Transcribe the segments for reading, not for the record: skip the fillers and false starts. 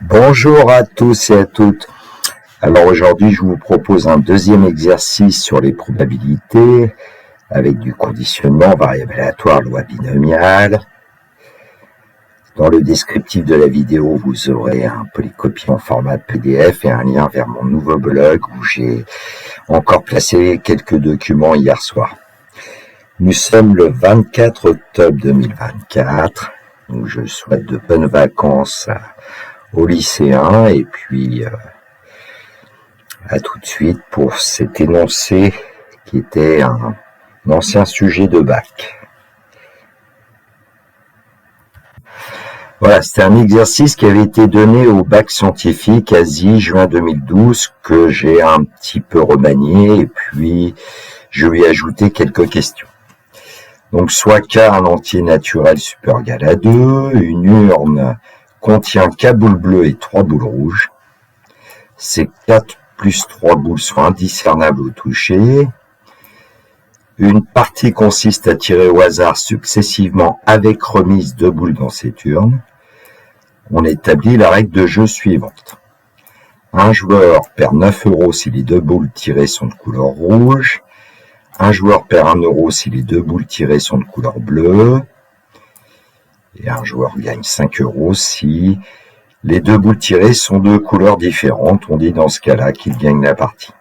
Bonjour à tous et à toutes. Alors aujourd'hui, je vous propose un deuxième exercice sur les probabilités avec du conditionnement variable aléatoire, loi binomiale. Dans le descriptif de la vidéo, vous aurez un polycopier en format PDF et un lien vers mon nouveau blog où j'ai encore placé quelques documents hier soir. Nous sommes le 24 octobre 2024, donc je souhaite de bonnes vacances aux lycéens et puis à tout de suite pour cet énoncé qui était un ancien sujet de bac. Voilà, c'était un exercice qui avait été donné au bac scientifique à juin 2012 que j'ai un petit peu remanié et puis je lui ai ajouté quelques questions. Donc soit K un entier naturel supérieur égal à 2, une urne contient K boules bleues et 3 boules rouges. Ces 4 plus 3 boules sont indiscernables au toucher. Une partie consiste à tirer au hasard successivement avec remise 2 boules dans cette urne. On établit la règle de jeu suivante. Un joueur perd 9 € si les 2 boules tirées sont de couleur rouge. Un joueur perd 1 € si les 2 boules tirées sont de couleur bleue. Et un joueur gagne 5 € si les 2 boules tirées sont de couleurs différentes. On dit dans ce cas-là qu'il gagne la partie.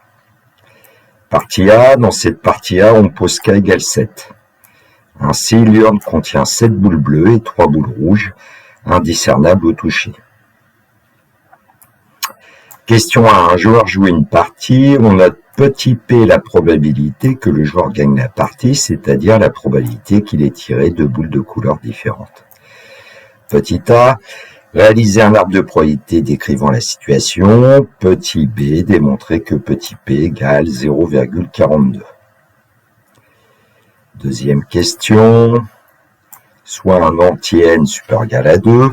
Partie A, dans cette partie A, on pose K égale 7. Ainsi, l'urne contient 7 boules bleues et 3 boules rouges, indiscernables au toucher. Question 1. Un joueur joue une partie, on note petit p la probabilité que le joueur gagne la partie, c'est-à-dire la probabilité qu'il ait tiré 2 boules de couleurs différentes. Petit a, réaliser un arbre de probabilité décrivant la situation. Petit b, démontrer que petit p égale 0,42. Deuxième question. Soit un entier n supérieur égal à 2.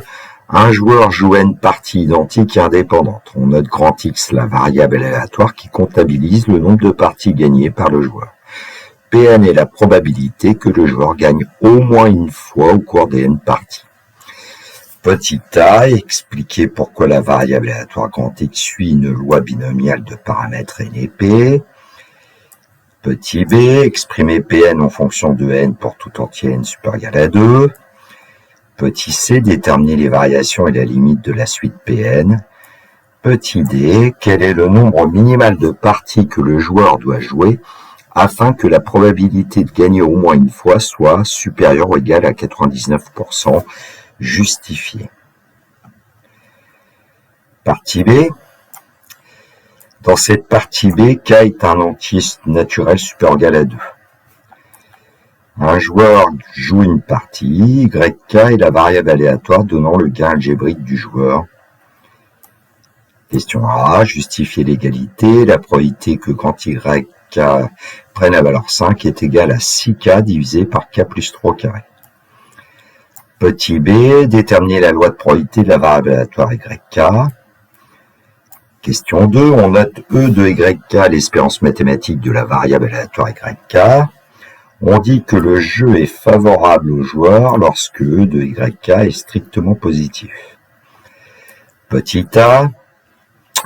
Un joueur joue n parties identiques et indépendantes. On note grand X, la variable aléatoire qui comptabilise le nombre de parties gagnées par le joueur. Pn est la probabilité que le joueur gagne au moins une fois au cours des n parties. Petit a, expliquer pourquoi la variable aléatoire grand X suit une loi binomiale de paramètres n et p. Petit b, exprimer Pn en fonction de n pour tout entier n supérieur égal à 2. Petit c, déterminer les variations et la limite de la suite Pn. Petit d, quel est le nombre minimal de parties que le joueur doit jouer afin que la probabilité de gagner au moins une fois soit supérieure ou égale à 99%, justifiée. Partie B. Dans cette partie B, K est un entier naturel supérieur ou égal à 2. Un joueur joue une partie, YK est la variable aléatoire donnant le gain algébrique du joueur. Question A, justifier l'égalité, la probabilité que quand YK prenne la valeur 5 est égale à 6K divisé par K plus 3 au carré. Petit b, déterminer la loi de probabilité de la variable aléatoire YK. Question 2, on note E de YK, l'espérance mathématique de la variable aléatoire YK. On dit que le jeu est favorable au joueur lorsque E de YK est strictement positif. Petit a,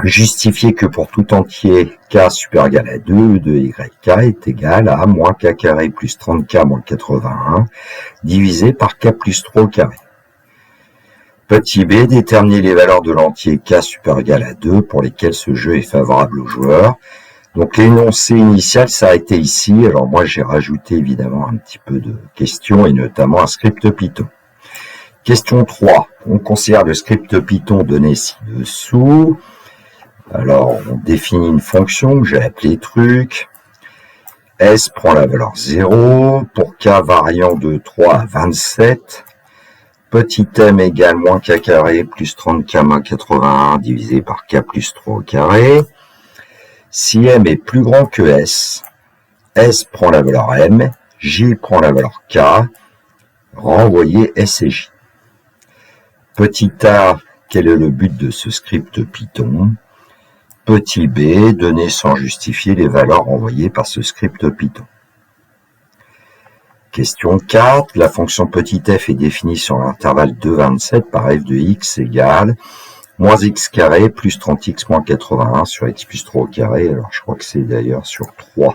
justifier que pour tout entier K supérieur égal à 2, E de YK est égal à moins K carré plus 30K moins 81 divisé par K plus 3 au carré. Petit b, déterminer les valeurs de l'entier K supérieur égal à 2 pour lesquelles ce jeu est favorable au joueur. Donc l'énoncé initial s'arrêtait ici, alors moi j'ai rajouté évidemment un petit peu de questions et notamment un script Python. Question 3, on considère le script Python donné ci-dessous. Alors on définit une fonction que j'ai appelée truc. S prend la valeur 0, pour K variant de 3 à 27. Petit m égale moins K carré plus 30K moins 81 divisé par K plus 3 au carré. Si m est plus grand que s, s prend la valeur m, j prend la valeur k, renvoyez s et j. Petit a, quel est le but de ce script Python? Petit b, donner sans justifier les valeurs renvoyées par ce script Python. Question 4, la fonction petit f est définie sur l'intervalle 2,27 par f de x égale moins x carré plus 30x moins 81 sur x plus 3 au carré. Alors je crois que c'est d'ailleurs sur 3,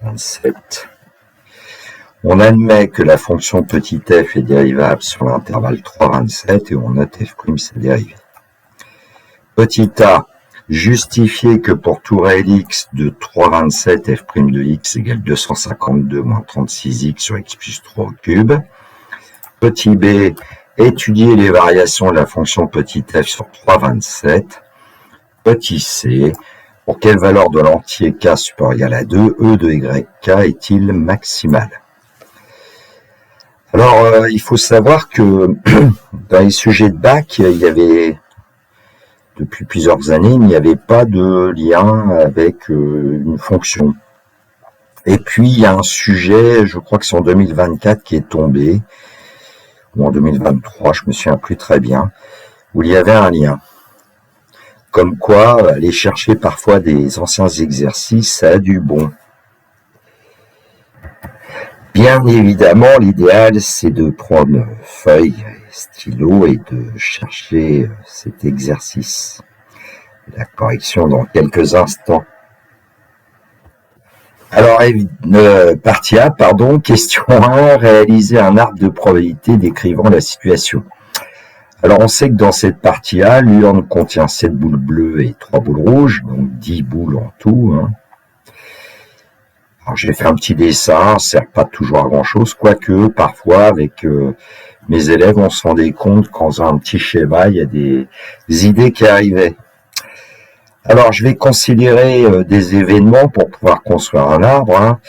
27. On admet que la fonction petit f est dérivable sur l'intervalle 3, 27 et on note f' sa dérivée. Petit a, justifier que pour tout réel x de 3, 27, f' de x égale 252 moins 36x sur x plus 3 au cube. Petit b, étudier les variations de la fonction petit f sur 3, 27. Petit c, pour quelle valeur de l'entier k supérieur ou égal à 2, e de yk est-il maximal? Alors, il faut savoir que dans les sujets de bac, il y avait, depuis plusieurs années, il n'y avait pas de lien avec une fonction. Et puis, il y a un sujet, je crois que c'est en 2024 qui est tombé, ou en 2023, je me souviens plus très bien, où il y avait un lien. Comme quoi, aller chercher parfois des anciens exercices, ça a du bon. Bien évidemment, l'idéal, c'est de prendre feuille et stylo et de chercher cet exercice. La correction dans quelques instants. Alors, partie A, question 1, réaliser un arbre de probabilité décrivant la situation. Alors, on sait que dans cette partie A, l'urne contient 7 boules bleues et 3 boules rouges, donc 10 boules en tout, hein. Alors, j'ai fait un petit dessin, ça sert pas toujours à grand chose, quoique parfois avec mes élèves, on se rendait compte qu'en faisant un petit schéma, il y a des idées qui arrivaient. Alors, je vais considérer des événements pour pouvoir construire un arbre, hein.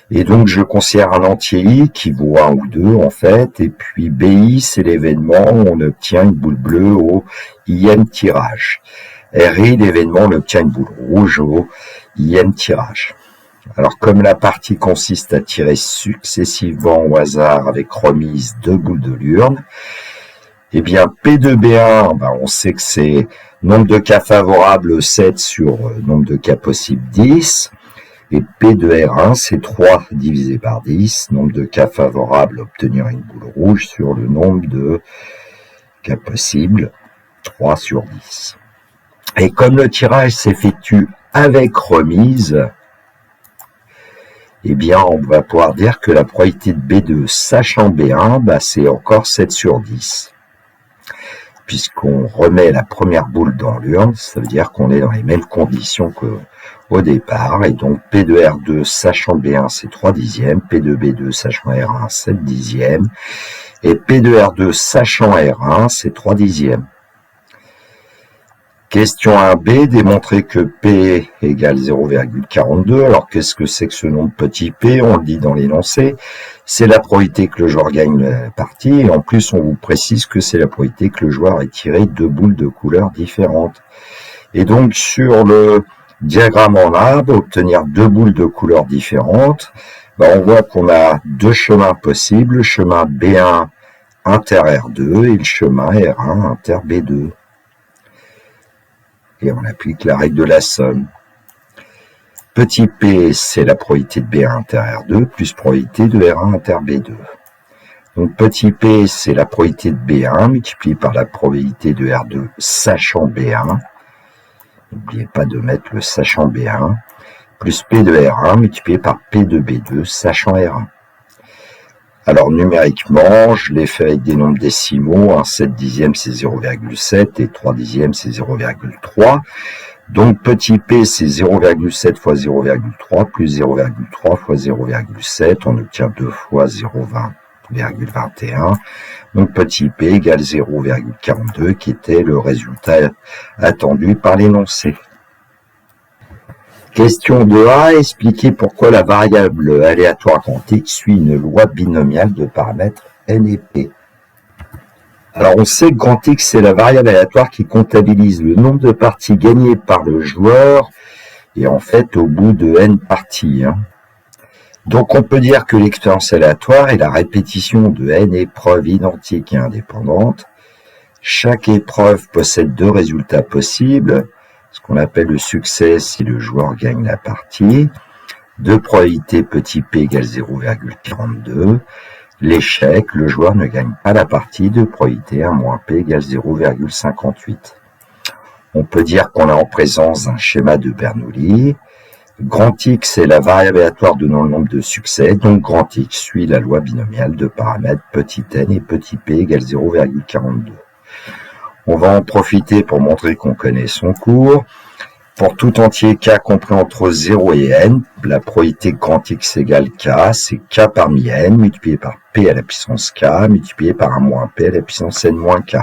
Et donc, je considère un entier I qui vaut 1 ou 2 en fait, et puis BI, c'est l'événement où on obtient une boule bleue au ième tirage. RI, l'événement, on obtient une boule rouge au ième tirage. Alors, comme la partie consiste à tirer successivement au hasard avec remise 2 boules de l'urne, eh bien, P2B1, on sait que c'est nombre de cas favorables 7 sur nombre de cas possibles 10. Et P2R1, c'est 3 divisé par 10, nombre de cas favorables obtenir une boule rouge sur le nombre de cas possibles, 3 sur 10. Et comme le tirage s'effectue avec remise, eh bien, on va pouvoir dire que la probabilité de B2 sachant B1, c'est encore 7 sur 10. Puisqu'on remet la première boule dans l'urne, ça veut dire qu'on est dans les mêmes conditions qu'au départ. Et donc, P2R2 sachant B1, c'est 3 dixièmes. P2B2 sachant R1, 7 dixièmes. Et P2R2 sachant R1, c'est 3 dixièmes. Question 1b, démontrer que P égale 0,42. Alors, qu'est-ce que c'est que ce nombre petit p? On le dit dans l'énoncé. C'est la probabilité que le joueur gagne la partie. Et en plus, on vous précise que c'est la probabilité que le joueur ait tiré 2 boules de couleurs différentes. Et donc, sur le diagramme en arbre, obtenir 2 boules de couleurs différentes, on voit qu'on a 2 chemins possibles. Le chemin B1 inter R2 et le chemin R1 inter B2. Et on applique la règle de la somme. Petit p, c'est la probabilité de B1 inter R2 plus probabilité de R1 inter B2. Donc petit p, c'est la probabilité de B1 multiplié par la probabilité de R2 sachant B1. N'oubliez pas de mettre le sachant B1, plus P de R1 multiplié par P de B2 sachant R1. Alors numériquement, je l'ai fait avec des nombres décimaux, 7 dixièmes c'est 0,7 et 3 dixièmes c'est 0,3. Donc petit p c'est 0,7 fois 0,3 plus 0,3 fois 0,7, on obtient 2 fois 0,21. Donc petit p égale 0,42 qui était le résultat attendu par l'énoncé. Question 2a, expliquer pourquoi la variable aléatoire grand X suit une loi binomiale de paramètres n et p. Alors on sait que grand X c'est la variable aléatoire qui comptabilise le nombre de parties gagnées par le joueur et en fait au bout de n parties. Donc on peut dire que l'expérience aléatoire est la répétition de n épreuves identiques et indépendantes. Chaque épreuve possède 2 résultats possibles. Ce qu'on appelle le succès si le joueur gagne la partie. De probabilité petit p égale 0,42. L'échec, le joueur ne gagne pas la partie. De probabilité 1 moins p égale 0,58. On peut dire qu'on est en présence d'un schéma de Bernoulli. Grand X est la variable aléatoire donnant le nombre de succès, donc grand X suit la loi binomiale de paramètres petit n et petit p égale 0,42. On va en profiter pour montrer qu'on connaît son cours. Pour tout entier k compris entre 0 et n, la probabilité grand X égale k, c'est k parmi n multiplié par p à la puissance k multiplié par 1 moins p à la puissance n moins k.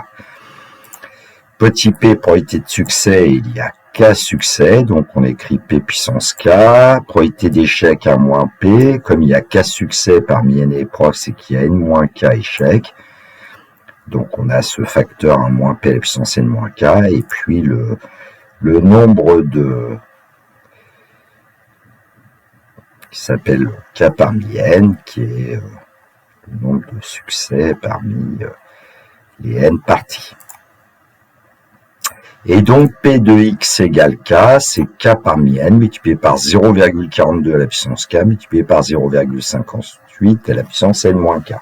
Petit p, probabilité de succès, il y a k succès, donc on écrit p puissance k, probabilité d'échec 1 moins p, comme il y a k succès parmi n épreuves, c'est qu'il y a n moins k échec, donc on a ce facteur 1 moins p à la puissance n moins k, et puis le nombre de qui s'appelle k parmi n, qui est le nombre de succès parmi les n parties. Et donc, P de X égale K, c'est K parmi N multiplié par 0,42 à la puissance K multiplié par 0,58 à la puissance N moins K.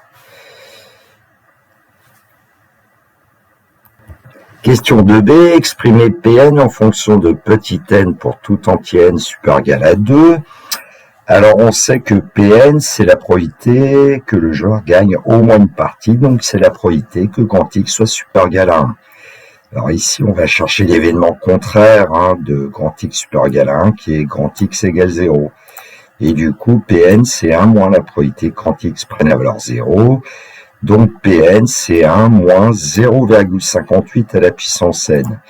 Question 2b, exprimer Pn en fonction de petit n pour tout entier n supérieur égal à 2. Alors, on sait que Pn, c'est la probabilité que le joueur gagne au moins une partie, donc c'est la probabilité que grand X soit supérieur égal à 1. Alors ici, on va chercher l'événement contraire de grand X supérieur égal à 1, qui est grand X égale 0. Et du coup, Pn, c'est 1 moins la probabilité que grand X prenne la valeur 0. Donc Pn, c'est 1 moins 0,58 à la puissance n.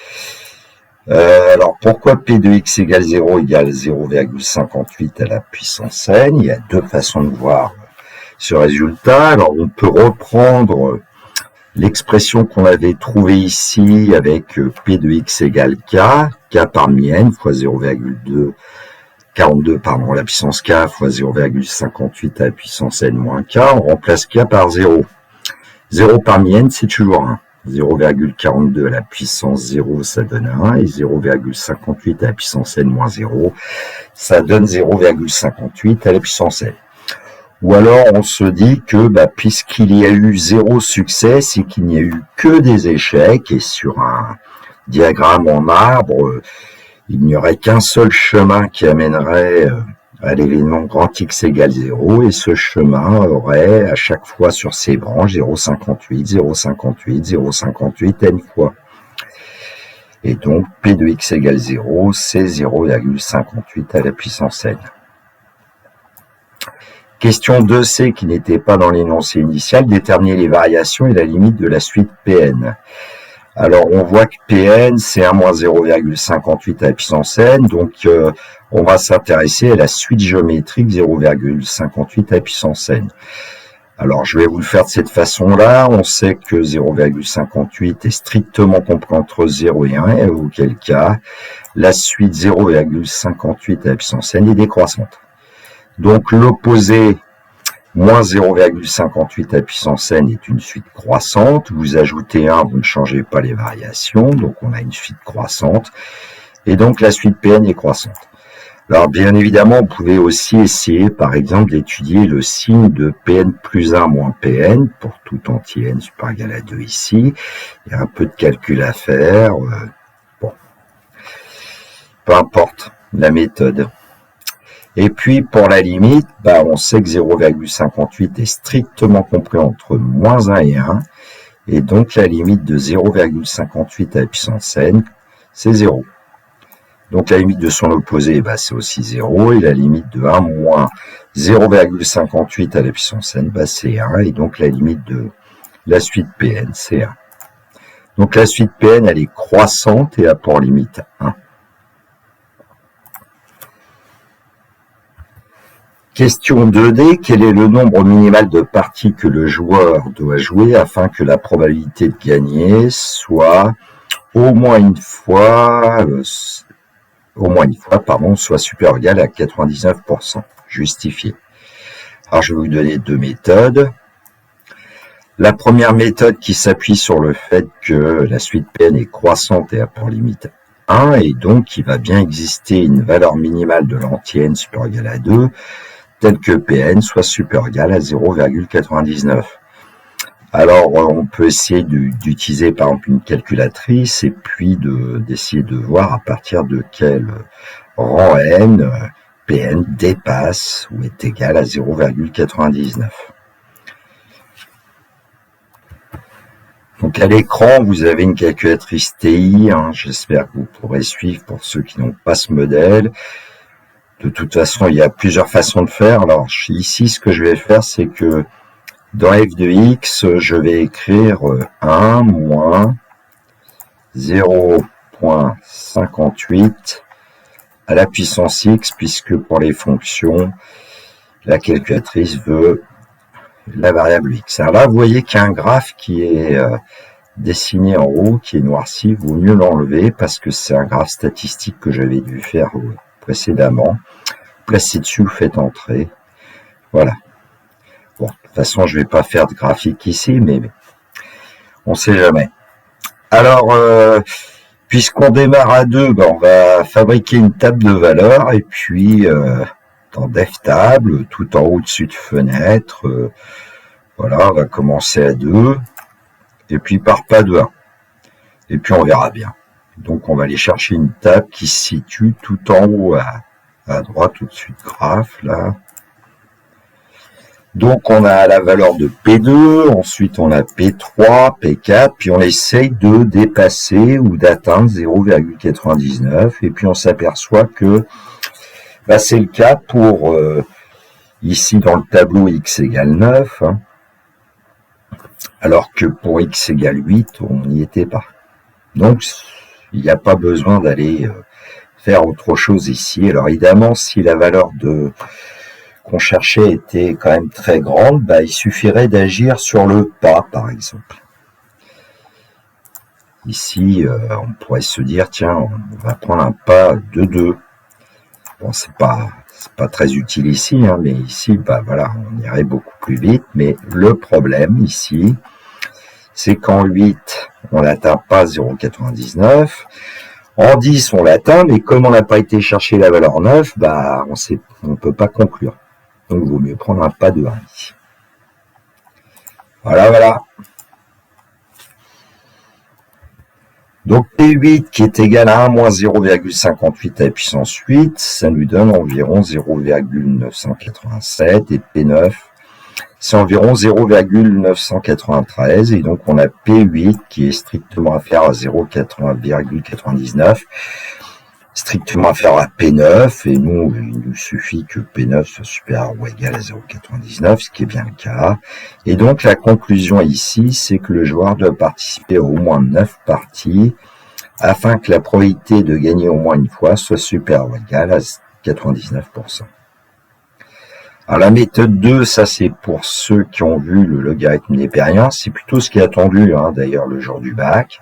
Alors, pourquoi P de X égale 0 égale 0,58 à la puissance n? Il y a deux façons de voir ce résultat. Alors, on peut reprendre l'expression qu'on avait trouvée ici avec P de X égale K, K parmi N fois 0,42 pardon, à la puissance K fois 0,58 à la puissance N moins K, on remplace K par 0. 0 parmi N, c'est toujours 1. 0,42 à la puissance 0, ça donne 1, et 0,58 à la puissance N moins 0, ça donne 0,58 à la puissance N. Ou alors, on se dit que puisqu'il y a eu 0 succès, c'est qu'il n'y a eu que des échecs, et sur un diagramme en arbre, il n'y aurait qu'un seul chemin qui amènerait à l'événement grand X égale 0, et ce chemin aurait à chaque fois sur ses branches 0,58, 0,58, 0,58 n fois. Et donc, P de X égale 0, c'est 0,58 à la puissance n. Question 2c qui n'était pas dans l'énoncé initial, déterminer les variations et la limite de la suite Pn. Alors on voit que Pn c'est 1 moins 0,58 à la puissance n, donc on va s'intéresser à la suite géométrique 0,58 à la puissance n. Alors je vais vous le faire de cette façon-là, on sait que 0,58 est strictement compris entre 0 et 1, et auquel cas la suite 0,58 à la puissance n est décroissante. Donc l'opposé, moins 0,58 à la puissance n est une suite croissante. Vous ajoutez 1, vous ne changez pas les variations, donc on a une suite croissante. Et donc la suite Pn est croissante. Alors bien évidemment, vous pouvez aussi essayer, par exemple, d'étudier le signe de Pn plus 1 moins Pn, pour tout entier n supérieur égal à 2 ici. Il y a un peu de calcul à faire. Bon, peu importe la méthode. Et puis, pour la limite, on sait que 0,58 est strictement compris entre moins 1 et 1. Et donc, la limite de 0,58 à la puissance n, c'est 0. Donc, la limite de son opposé, c'est aussi 0. Et la limite de 1 moins 0,58 à la puissance n, c'est 1. Et donc, la limite de la suite Pn, c'est 1. Donc, la suite Pn, elle est croissante et a pour limite 1. Question 2D, quel est le nombre minimal de parties que le joueur doit jouer afin que la probabilité de gagner soit au moins une fois, soit supérieure ou égale à 99%, justifié. Alors je vais vous donner deux méthodes. La première méthode qui s'appuie sur le fait que la suite Pn est croissante et a pour limite 1, et donc il va bien exister une valeur minimale de l'entier n supérieure ou égale à 2, tel que Pn soit supérieur ou égal à 0,99. Alors, on peut essayer d'utiliser par exemple une calculatrice et puis d'essayer de voir à partir de quel rang n Pn dépasse ou est égal à 0,99. Donc à l'écran, vous avez une calculatrice TI, j'espère que vous pourrez suivre pour ceux qui n'ont pas ce modèle. De toute façon, il y a plusieurs façons de faire. Alors ici, ce que je vais faire, c'est que dans f de x, je vais écrire 1 moins 0,58 à la puissance x, puisque pour les fonctions, la calculatrice veut la variable x. Alors là, vous voyez qu'il y a un graphe qui est dessiné en haut, qui est noirci. Il vaut mieux l'enlever parce que c'est un graphe statistique que j'avais dû faire précédemment. Placez dessus, vous faites entrer. Voilà. Bon, de toute façon, je ne vais pas faire de graphique ici, mais on ne sait jamais. Alors, puisqu'on démarre à 2, on va fabriquer une table de valeurs et puis dans Def Table, tout en haut au-dessus de fenêtre, voilà, on va commencer à 2 et puis par pas de 1. Et puis on verra bien. Donc on va aller chercher une table qui se situe tout en haut à droite au-dessus de graphe, là. Donc on a la valeur de P2, ensuite on a P3, P4, puis on essaye de dépasser ou d'atteindre 0,99, et puis on s'aperçoit que c'est le cas pour, ici dans le tableau x égale 9, alors que pour x égale 8, on n'y était pas. Donc il n'y a pas besoin d'aller faire autre chose ici. Alors évidemment, si la valeur qu'on cherchait était quand même très grande, il suffirait d'agir sur le pas, par exemple. Ici, on pourrait se dire, tiens, on va prendre un pas de 2. Bon, c'est pas très utile ici, mais ici, voilà, on irait beaucoup plus vite. Mais le problème ici, c'est qu'en 8, on n'atteint pas 0,99. En 10, on l'atteint, mais comme on n'a pas été chercher la valeur 9, on ne peut pas conclure. Donc, il vaut mieux prendre un pas de 1 ici. Voilà. Donc, P8 qui est égal à 1 moins 0,58 à la puissance 8, ça nous donne environ 0,987. Et P9, c'est environ 0,993. Et donc, on a P8 qui est strictement inférieur à 0,99. Strictement inférieur à P9, et nous, il nous suffit que P9 soit supérieur ou égal à 0,99, ce qui est bien le cas. Et donc, la conclusion ici, c'est que le joueur doit participer à au moins 9 parties, afin que la probabilité de gagner au moins une fois soit supérieure ou égale à 99%. Alors, la méthode 2, ça c'est pour ceux qui ont vu le logarithme népérien, c'est plutôt ce qui est attendu, d'ailleurs, le jour du bac.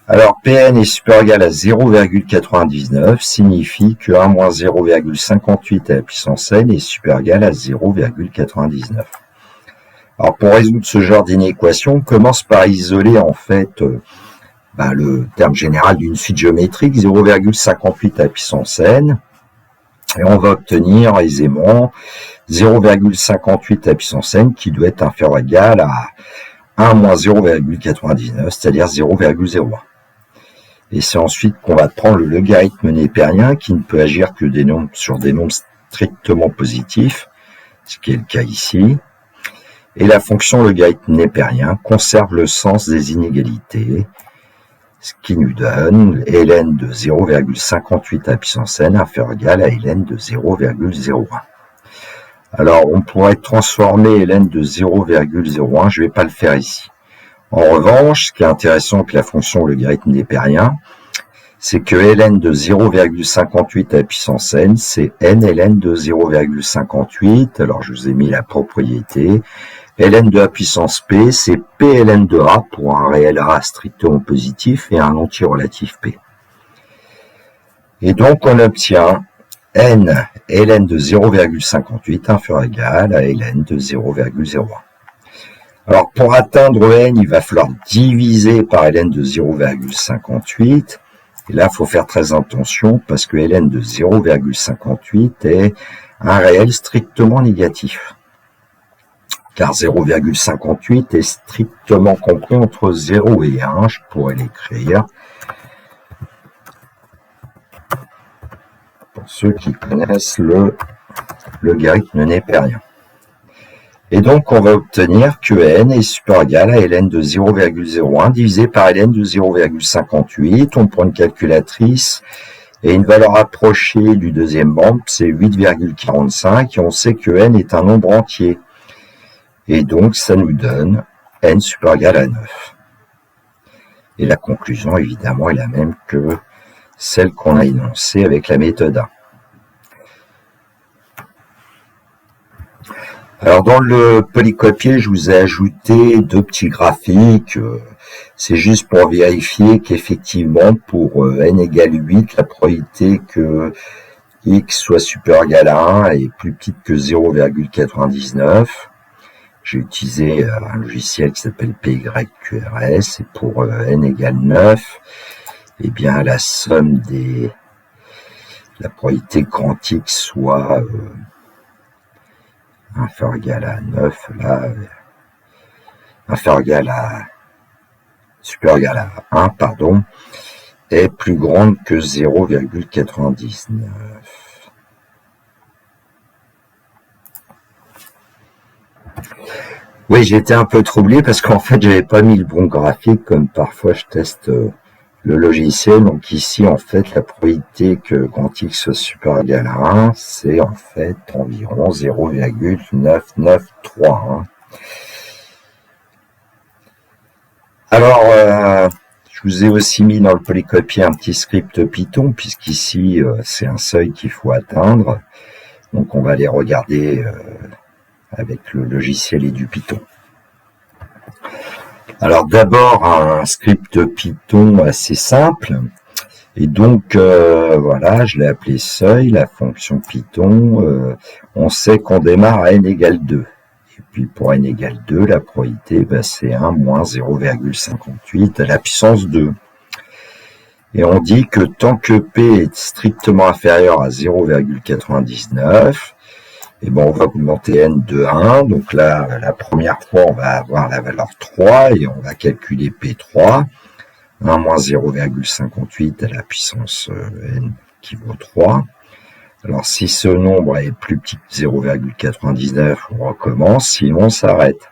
Alors, Pn est supérieur ou égal à 0,99 signifie que 1 moins 0,58 à la puissance n est supérieur ou égal à 0,99. Alors, pour résoudre ce genre d'inéquation, on commence par isoler en fait le terme général d'une suite géométrique, 0,58 à la puissance n, et on va obtenir aisément 0,58 à la puissance n qui doit être inférieur ou égal à 1 moins 0,99, c'est-à-dire 0,01. Et c'est ensuite qu'on va prendre le logarithme népérien qui ne peut agir que sur des nombres strictement positifs, ce qui est le cas ici. Et la fonction logarithme népérien conserve le sens des inégalités, ce qui nous donne ln de 0,58 à la puissance n inférieur ou égal à ln de 0,01. Alors, on pourrait transformer ln de 0,01, je ne vais pas le faire ici. En revanche, ce qui est intéressant avec la fonction logarithme népérien, c'est que ln de 0,58 à la puissance n, c'est n ln de 0,58. Alors, je vous ai mis la propriété. ln de la puissance p, c'est p ln de a pour un réel a strictement positif et un antirelatif p. Et donc, on obtient n ln de 0,58 inférieur ou égal à ln de 0,01. Alors, pour atteindre n, il va falloir diviser par ln de 0,58. Et là, il faut faire très attention parce que ln de 0,58 est un réel strictement négatif. car 0,58 est strictement compris entre 0 et 1. Je pourrais l'écrire. Pour ceux qui connaissent le logarithme népérien. Et donc, on va obtenir que n est supérieur ou égal à ln de 0,01 divisé par ln de 0,58. On prend une calculatrice et une valeur approchée du deuxième membre, c'est 8,45. Et on sait que n est un nombre entier. Et donc, ça nous donne n supérieur ou égal à 9. Et la conclusion, évidemment, est la même que celle qu'on a énoncée avec la méthode 1. Alors dans le polycopier, je vous ai ajouté deux petits graphiques. C'est juste pour vérifier qu'effectivement, pour n égale 8, la probabilité que x soit supérieur ou égal à 1 est plus petite que 0,99. J'ai utilisé un logiciel qui s'appelle PYQRS. Et pour n égale 9, eh bien la somme la probabilité que grand X soit inférieur ou égal à 9, là, inférieur ou égal à, supérieur ou égal à 1, pardon, est plus grande que 0,99. Oui, j'étais un peu troublé parce qu'en fait, j'avais pas mis le bon graphique, comme parfois je teste le logiciel. Donc ici, en fait, la probabilité que grand X soit supérieur ou égal à 1, c'est en fait environ 0,993. Alors, je vous ai aussi mis dans le polycopier un petit script Python, puisqu'ici, c'est un seuil qu'il faut atteindre. Donc on va aller regarder avec le logiciel et du Python. Alors d'abord un script Python assez simple, et donc voilà, je l'ai appelé seuil, la fonction Python. On sait qu'on démarre à n égale 2, et puis pour n égale 2, la probabilité c'est 1 moins 0,58 à la puissance 2. Et on dit que tant que p est strictement inférieur à 0,99, et bon, on va augmenter n de 1. Donc là, la première fois, on va avoir la valeur 3 et on va calculer P3. 1 moins 0,58 à la puissance n qui vaut 3. Alors, si ce nombre est plus petit que 0,99, on recommence, sinon on s'arrête.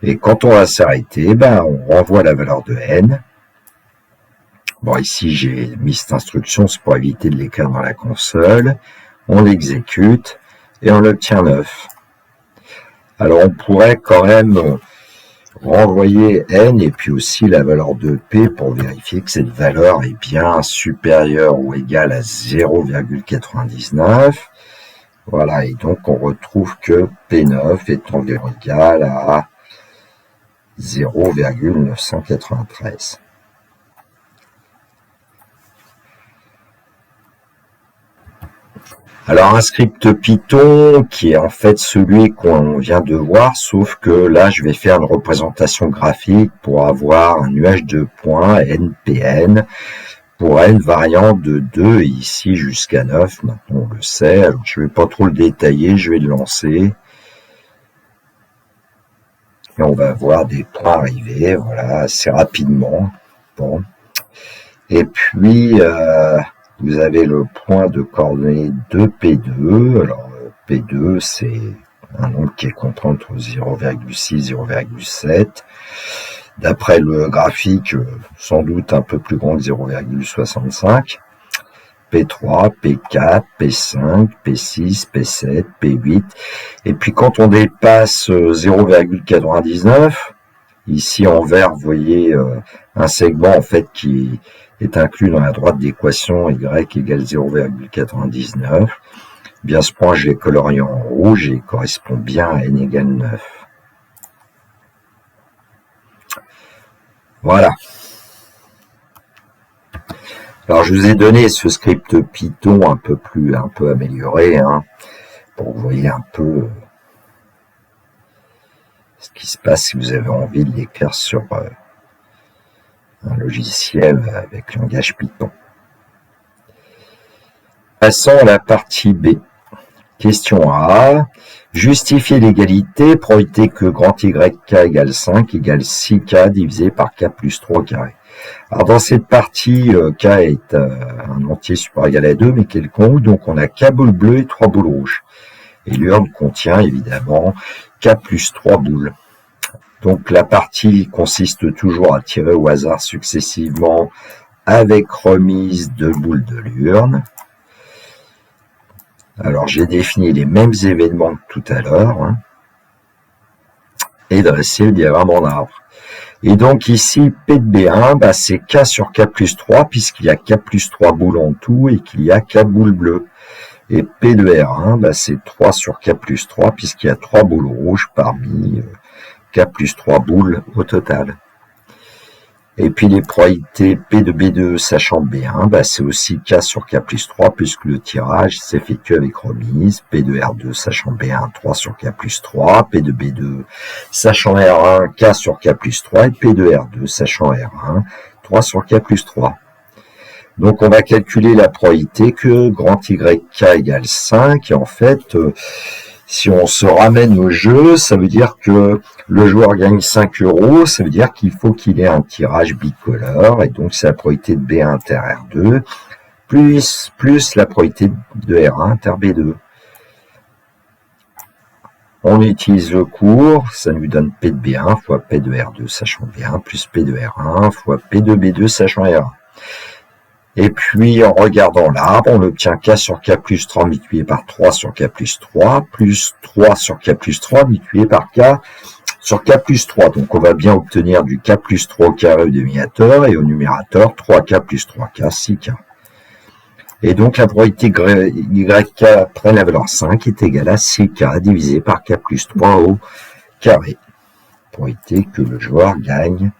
Et quand on va s'arrêter, on renvoie la valeur de n. Bon, ici, j'ai mis cette instruction, c'est pour éviter de l'écrire dans la console. On l'exécute. Et on obtient 9. Alors on pourrait quand même renvoyer n et puis aussi la valeur de p pour vérifier que cette valeur est bien supérieure ou égale à 0,99. Voilà, et donc on retrouve que P9 est environ égal à 0,993. Alors un script Python qui est en fait celui qu'on vient de voir, sauf que là je vais faire une représentation graphique pour avoir un nuage de points NPN pour n variant de 2 et ici jusqu'à 9, maintenant on le sait. Alors je ne vais pas trop le détailler, je vais le lancer. Et on va voir des points arriver, voilà, assez rapidement. Bon. Et puis vous avez le point de coordonnées de P2. Alors, P2, c'est un nombre qui est compris entre 0,6 et 0,7. D'après le graphique, sans doute un peu plus grand que 0,65. P3, P4, P5, P6, P7, P8. Et puis, quand on dépasse 0,99, ici en vert, vous voyez un segment en fait qui est inclus dans la droite d'équation y égale 0,99. Bien, ce point, je l'ai colorié en rouge et il correspond bien à n égale 9. Voilà. Alors, je vous ai donné ce script Python un peu amélioré, pour que vous voyez un peu ce qui se passe si vous avez envie de l'écrire sur un logiciel avec langage Python. Passons à la partie B. Question A. Justifier l'égalité, probabilité que grand YK égale 5 égale 6K divisé par K plus 3 au carré. Alors dans cette partie, K est un entier supérieur égal à 2, mais quelconque, donc on a K boules bleues et 3 boules rouges. Et l'urne contient évidemment K plus 3 boules. Donc la partie consiste toujours à tirer au hasard successivement avec remise de boules de l'urne. Alors j'ai défini les mêmes événements que tout à l'heure et dressé le diagramme en arbre. Et donc ici, P de B1, c'est K sur K plus 3 puisqu'il y a K plus 3 boules en tout et qu'il y a K boules bleues. Et P de R1, c'est 3 sur K plus 3 puisqu'il y a 3 boules rouges parmi K plus 3 boules au total. Et puis les probabilités P de B2 sachant B1, c'est aussi K sur K plus 3 puisque le tirage s'effectue avec remise. P de R2 sachant B1, 3 sur K plus 3. P de B2 sachant R1, K sur K plus 3. Et P de R2 sachant R1, 3 sur K plus 3. Donc on va calculer la probabilité que grand YK égale 5. Et en fait, si on se ramène au jeu, ça veut dire que le joueur gagne 5 €, ça veut dire qu'il faut qu'il ait un tirage bicolore, et donc c'est la probabilité de B1 inter R2, plus la probabilité de R1 inter B2. On utilise le cours, ça nous donne P de B1 fois P de R2 sachant B1, plus P de R1 fois P de B2 sachant R1. Et puis, en regardant l'arbre, on obtient K sur K plus 3 multiplié par 3 sur K plus 3, plus 3 sur K plus 3 multiplié par K sur K plus 3. Donc, on va bien obtenir du K plus 3 au carré au dénominateur et au numérateur 3K plus 3K, 6K. Et donc, la probabilité YK prenne la valeur 5 est égale à 6K divisé par K plus 3 au carré. Probabilité que le joueur gagne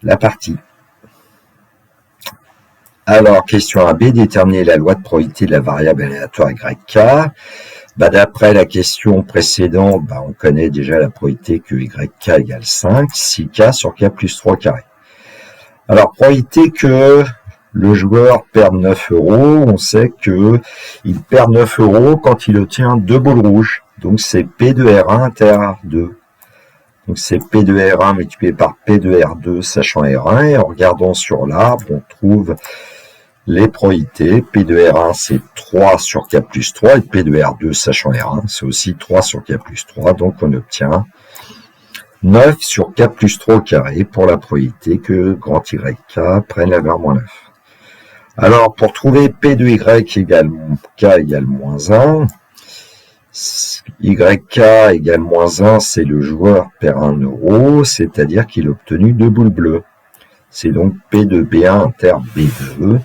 la partie. Alors, question AB, déterminer la loi de probabilité de la variable aléatoire YK. D'après la question précédente, on connaît déjà la probabilité que YK égale 5, 6K sur K plus 3 carré. Alors, probabilité que le joueur perde 9 €, on sait que il perd 9 € quand il obtient 2 boules rouges. Donc, c'est P de R1 inter R2. Donc, c'est P de R1 multiplié par P de R2 sachant R1. Et en regardant sur l'arbre, on trouve les probabilités. P de R1, c'est 3 sur K plus 3. Et P de R2 sachant R1, c'est aussi 3 sur K plus 3. Donc, on obtient 9 sur K plus 3 au carré pour la probabilité que grand YK prenne la valeur moins 9. Alors, pour trouver P de Y égale K égale moins 1, YK égale moins 1, c'est le joueur perd 1 €, c'est-à-dire qu'il a obtenu 2 boules bleues. C'est donc P de B1 inter B2.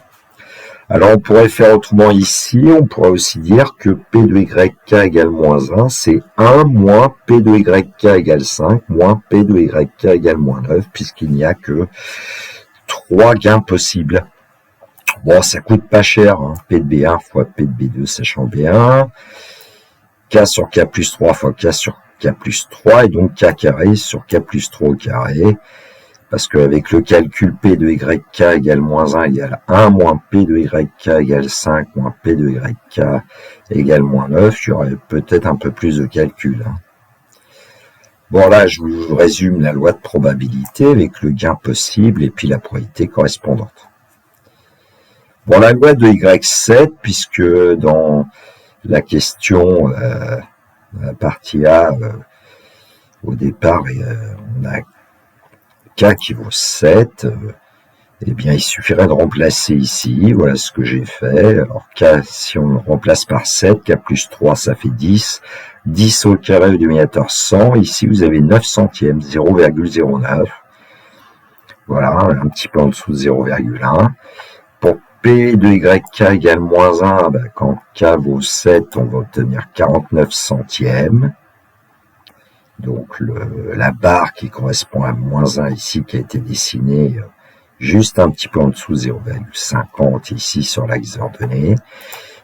Alors, on pourrait faire autrement ici, on pourrait aussi dire que P de YK égale moins 1, c'est 1 moins P de YK égale 5, moins P de YK égale moins 9, puisqu'il n'y a que 3 gains possibles. Bon, ça coûte pas cher, P de B1 fois P de B2 sachant B1, K sur K plus 3 fois K sur K plus 3, et donc K carré sur K plus 3 au carré, parce qu'avec le calcul P de YK égale moins 1 égale 1 moins P de YK égale 5 moins P de YK égale moins 9, il y aurait peut-être un peu plus de calcul. Bon, là, je vous résume la loi de probabilité avec le gain possible et puis la probabilité correspondante. Bon, la loi de Y7, puisque dans la question, la partie A, au départ, on a K qui vaut 7, eh bien, il suffirait de remplacer ici, voilà ce que j'ai fait. Alors, K, si on le remplace par 7, K plus 3, ça fait 10. 10 au carré au dénominateur 100. Ici, vous avez 9 centièmes, 0,09. Voilà, un petit peu en dessous de 0,1. Pour P de YK égale moins 1, quand K vaut 7, on va obtenir 49 centièmes. Donc, la barre qui correspond à moins 1 ici, qui a été dessinée juste un petit peu en dessous, 0,50 ici sur l'axe ordonné.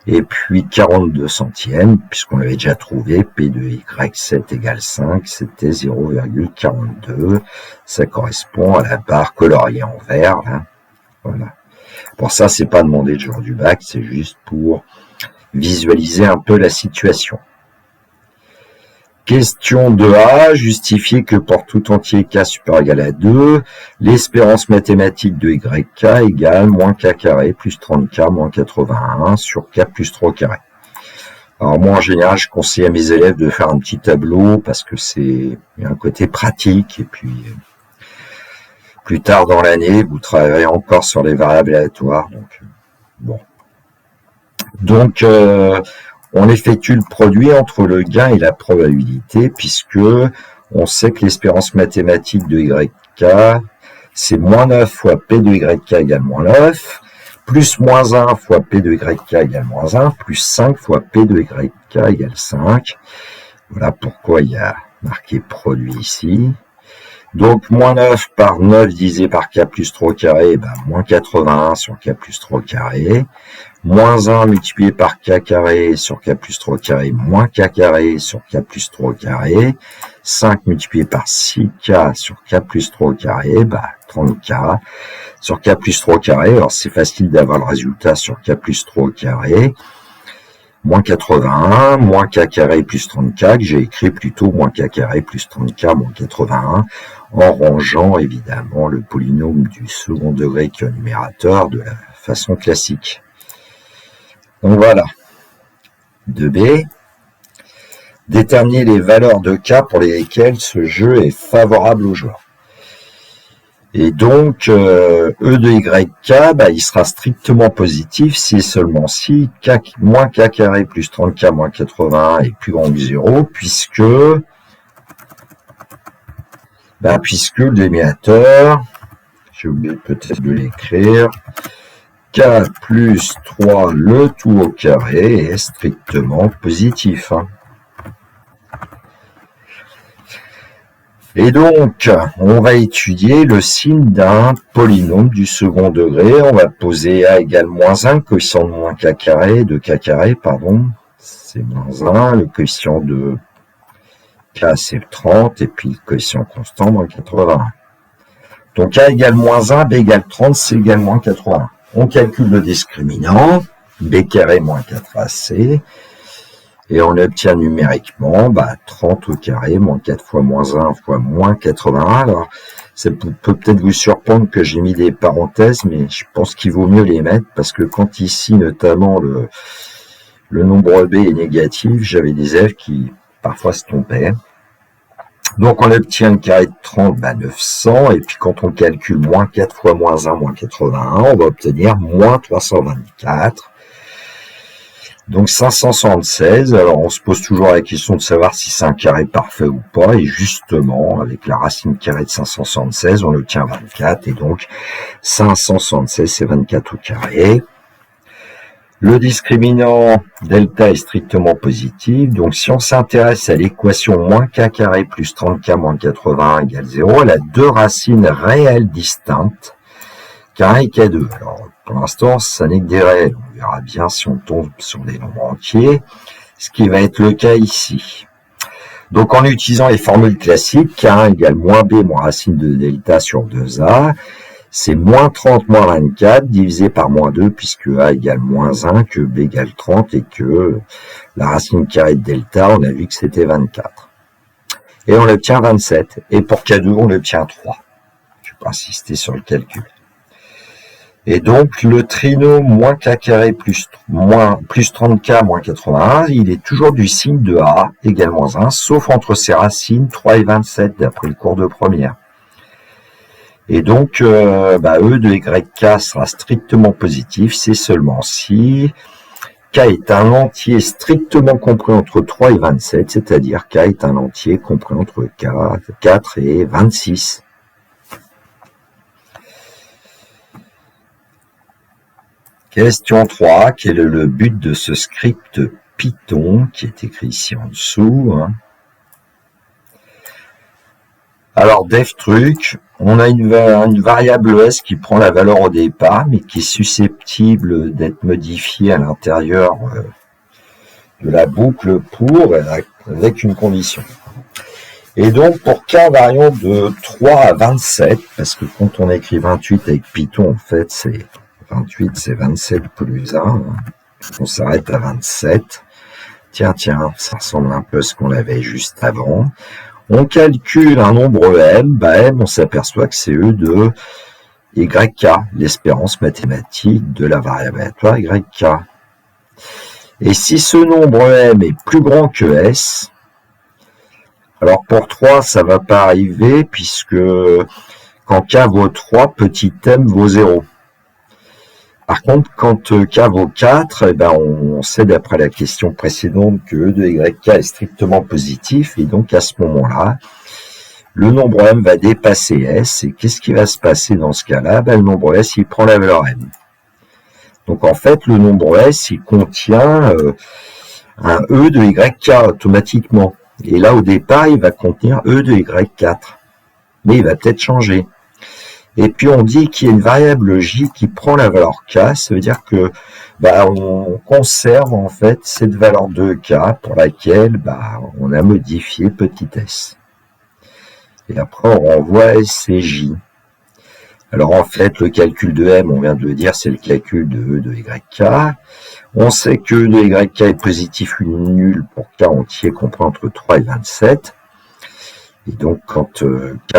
Et puis 42 centièmes, puisqu'on l'avait déjà trouvé, P de Y7 égale 5, c'était 0,42. Ça correspond à la barre coloriée en vert. Là. Voilà. Pour ça, c'est pas demandé le jour du bac, c'est juste pour visualiser un peu la situation. Question 2a, justifier que pour tout entier k supérieur ou égal à 2, l'espérance mathématique de yk égale moins k carré plus 30k moins 81 sur k plus 3 au carré. Alors moi en général je conseille à mes élèves de faire un petit tableau parce que c'est un côté pratique et puis plus tard dans l'année vous travaillerez encore sur les variables aléatoires. Donc on effectue le produit entre le gain et la probabilité, puisque on sait que l'espérance mathématique de YK, c'est moins 9 fois P de YK égale moins 9, plus moins 1 fois P de YK égale moins 1, plus 5 fois P de YK égale 5. Voilà pourquoi il y a marqué produit ici. Donc, moins 9 par 9 divisé par K plus 3 au carré, moins 81 sur K plus 3 au carré. Moins 1 multiplié par K carré sur K plus 3 au carré, moins K carré sur K plus 3 au carré. 5 multiplié par 6K sur K plus 3 au carré, 30K sur K plus 3 au carré. Alors, c'est facile d'avoir le résultat sur K plus 3 au carré. Moins 81, moins K carré plus 30K, que j'ai écrit plutôt moins K carré plus 30K moins 81, en rangeant évidemment le polynôme du second degré qui est un numérateur de la façon classique. Donc voilà. 2b. Déterminer les valeurs de K pour lesquelles ce jeu est favorable au joueur. Et donc, E de YK, il sera strictement positif si et seulement si K, moins K carré plus 30K moins 81 est plus grand que 0, puisque le dénominateur, j'ai oublié peut-être de l'écrire, K plus 3 le tout au carré est strictement positif. Et donc, on va étudier le signe d'un polynôme du second degré. On va poser A égale moins 1, le coefficient de moins K carré, de K carré, c'est moins 1, le coefficient de K c'est 30, et puis le coefficient constant, moins 81. Donc A égale moins 1, B égale 30, C égale moins 81. On calcule le discriminant, B carré moins 4AC, et on obtient numériquement 30 au carré, moins 4 fois moins 1 fois moins 81. Alors, ça peut peut-être vous surprendre que j'ai mis des parenthèses, mais je pense qu'il vaut mieux les mettre, parce que quand ici, notamment, le nombre B est négatif, j'avais des élèves qui parfois se trompaient. Donc, on obtient le carré de 30, 900, et puis quand on calcule moins 4 fois moins 1, moins 81, on va obtenir moins 324. Donc 576, alors on se pose toujours la question de savoir si c'est un carré parfait ou pas, et justement, avec la racine carrée de 576, on obtient 24, et donc 576 c'est 24 au carré. Le discriminant delta est strictement positif, donc si on s'intéresse à l'équation moins k carré plus 30k moins 81 égale 0, elle a deux racines réelles distinctes, K1 et K2. Alors, pour l'instant, ça n'est que des réels. On verra bien si on tombe sur des nombres entiers, ce qui va être le cas ici. Donc, en utilisant les formules classiques, K1 égale moins B moins racine de delta sur 2A, c'est moins 30 moins 24 divisé par moins 2, puisque A égale moins 1, que B égale 30, et que la racine carrée de delta, on a vu que c'était 24. Et on obtient 27. Et pour K2, on obtient 3. Je ne vais pas insister sur le calcul. Et donc, le trinôme moins k carré plus 30k moins 81, il est toujours du signe de A égale moins 1, sauf entre ses racines 3 et 27, d'après le cours de première. Et donc, E de YK sera strictement positif, c'est seulement si K est un entier strictement compris entre 3 et 27, c'est-à-dire K est un entier compris entre 4 et 26. Question 3, quel est le but de ce script Python qui est écrit ici en dessous? Alors, devtruc, on a une variable S qui prend la valeur au départ, mais qui est susceptible d'être modifiée à l'intérieur de la boucle pour, avec une condition. Et donc, pour K variant de 3 à 27, parce que quand on écrit 28 avec Python, en fait, c'est 28, c'est 27 plus 1. On s'arrête à 27. Tiens, ça ressemble un peu à ce qu'on avait juste avant. On calcule un nombre m, m, on s'aperçoit que c'est E de YK, l'espérance mathématique de la variable aléatoire YK. Et si ce nombre m est plus grand que S, alors pour 3, ça ne va pas arriver puisque quand k vaut 3, petit m vaut 0. Par contre, quand k vaut 4, on sait d'après la question précédente que E de YK est strictement positif, et donc à ce moment-là, le nombre m va dépasser S, et qu'est-ce qui va se passer dans ce cas-là? Le nombre S, il prend la valeur m. Donc en fait, le nombre S, il contient un E de YK automatiquement. Et là, au départ, il va contenir E de Y4. Mais il va peut-être changer. Et puis on dit qu'il y a une variable J qui prend la valeur K, ça veut dire que on conserve en fait cette valeur de K pour laquelle on a modifié petit s. Et après on renvoie S et J. Alors en fait le calcul de M, on vient de le dire, c'est le calcul de E de YK. On sait que E de YK est positif ou nul pour K entier compris entre 3 et 27. Et donc, quand K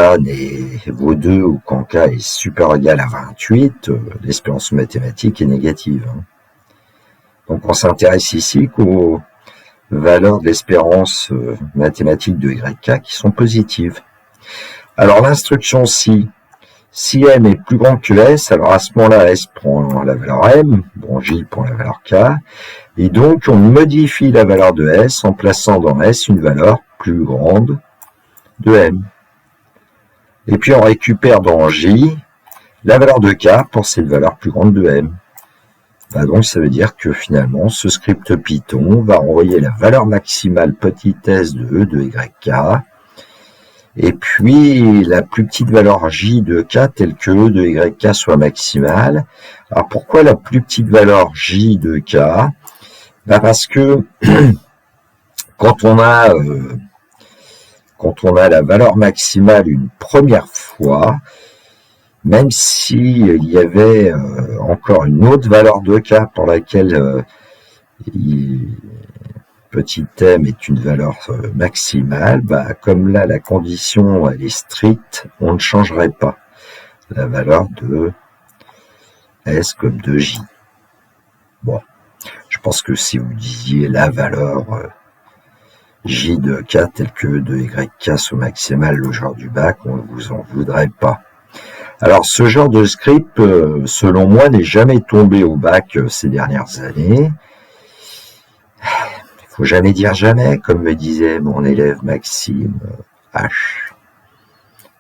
vaut 2 ou quand K est supérieur ou égal à 28, l'espérance mathématique est négative. Donc, on s'intéresse ici qu'aux valeurs de l'espérance mathématique de YK qui sont positives. Alors, l'instruction si M est plus grand que S, alors à ce moment-là, S prend la valeur M, J prend la valeur K, et donc on modifie la valeur de S en plaçant dans S une valeur plus grande de M. Et puis on récupère dans J la valeur de K pour cette valeur plus grande de M. Donc ça veut dire que finalement ce script Python va envoyer la valeur maximale petit s de E de YK et puis la plus petite valeur J de K telle que E de YK soit maximale. Alors pourquoi la plus petite valeur J de K? Parce que quand on a la valeur maximale une première fois, même s'il y avait encore une autre valeur de K pour laquelle petit m est une valeur maximale, comme là la condition elle est stricte, on ne changerait pas la valeur de S comme de J. Bon, je pense que si vous disiez la valeur J de K tel que E de YK soit maximal le jour du bac, on ne vous en voudrait pas. Alors ce genre de script, selon moi, n'est jamais tombé au bac ces dernières années. Il faut jamais dire jamais, comme me disait mon élève Maxime H,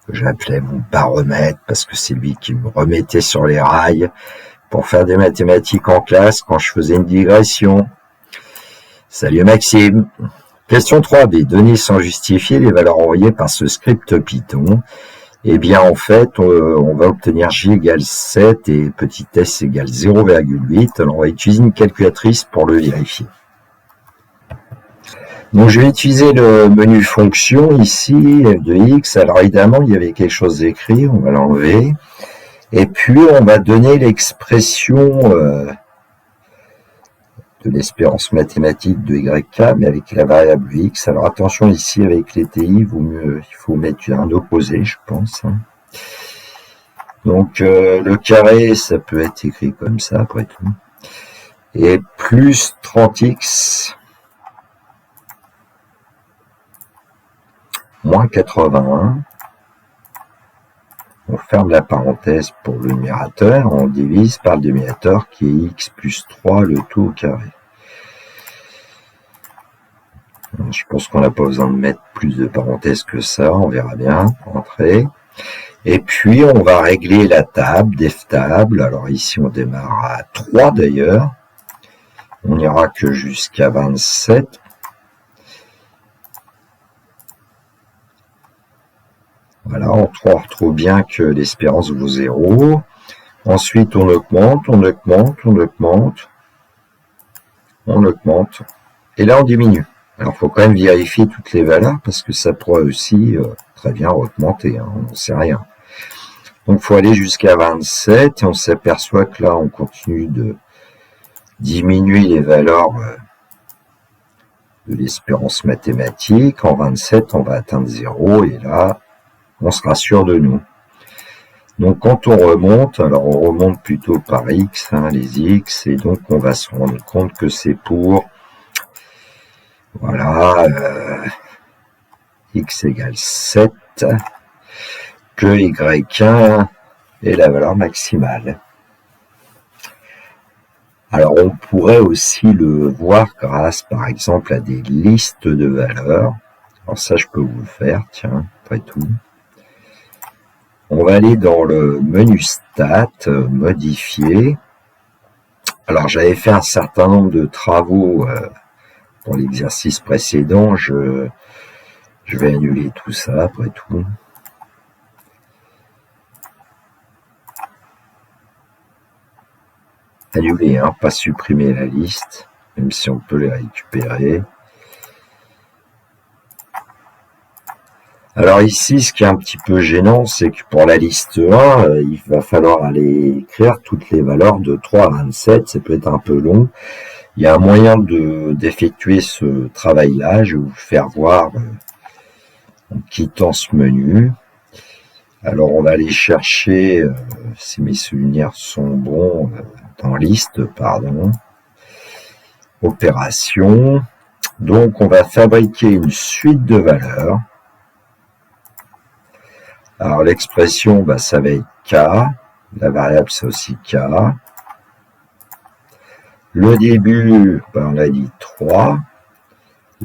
que j'appelais mon baromètre parce que c'est lui qui me remettait sur les rails pour faire des mathématiques en classe quand je faisais une digression. Salut Maxime. Question 3b. Données sans justifier les valeurs envoyées par ce script Python. Eh bien, en fait, on va obtenir J égale 7 et petit s égale 0,8. Alors, on va utiliser une calculatrice pour le vérifier. Donc, je vais utiliser le menu fonction ici, f de x. Alors, évidemment, il y avait quelque chose d'écrit, on va l'enlever. Et puis, on va donner l'expression de l'espérance mathématique de YK, mais avec la variable X. Alors attention ici, avec les TI, il faut mettre un opposé, je pense. Donc le carré, ça peut être écrit comme ça, après tout. Et plus 30x moins 81. On ferme la parenthèse pour le numérateur, on divise par le dénominateur qui est x plus 3, le tout au carré. Je pense qu'on n'a pas besoin de mettre plus de parenthèses que ça, on verra bien, entrée. Et puis on va régler la table, def table, alors ici on démarre à 3 d'ailleurs, on n'ira que jusqu'à 27. Voilà, on retrouve bien que l'espérance vaut 0. Ensuite, on augmente. Et là, on diminue. Alors, il faut quand même vérifier toutes les valeurs parce que ça pourrait aussi très bien augmenter. On n'en sait rien. Donc, il faut aller jusqu'à 27 et on s'aperçoit que là, on continue de diminuer les valeurs de l'espérance mathématique. En 27, on va atteindre 0 et là, on sera sûr de nous. Donc quand on remonte, alors on remonte plutôt par x, les x, et donc on va se rendre compte que c'est pour, voilà, x égale 7, que y1 est la valeur maximale. Alors on pourrait aussi le voir grâce par exemple à des listes de valeurs. Alors ça je peux vous le faire, tiens, après tout. On va aller dans le menu stat, modifier. Alors j'avais fait un certain nombre de travaux pour l'exercice précédent, je vais annuler tout ça après tout. Annuler, pas supprimer la liste, même si on peut les récupérer. Alors ici, ce qui est un petit peu gênant, c'est que pour la liste 1, il va falloir aller écrire toutes les valeurs de 3 à 27, ça peut être un peu long. Il y a un moyen d'effectuer ce travail-là, je vais vous faire voir en quittant ce menu. Alors on va aller chercher, si mes souvenirs sont bons, dans liste, pardon, opération. Donc on va fabriquer une suite de valeurs. Alors l'expression, ça va être k, la variable c'est aussi k. Le début, on a dit 3,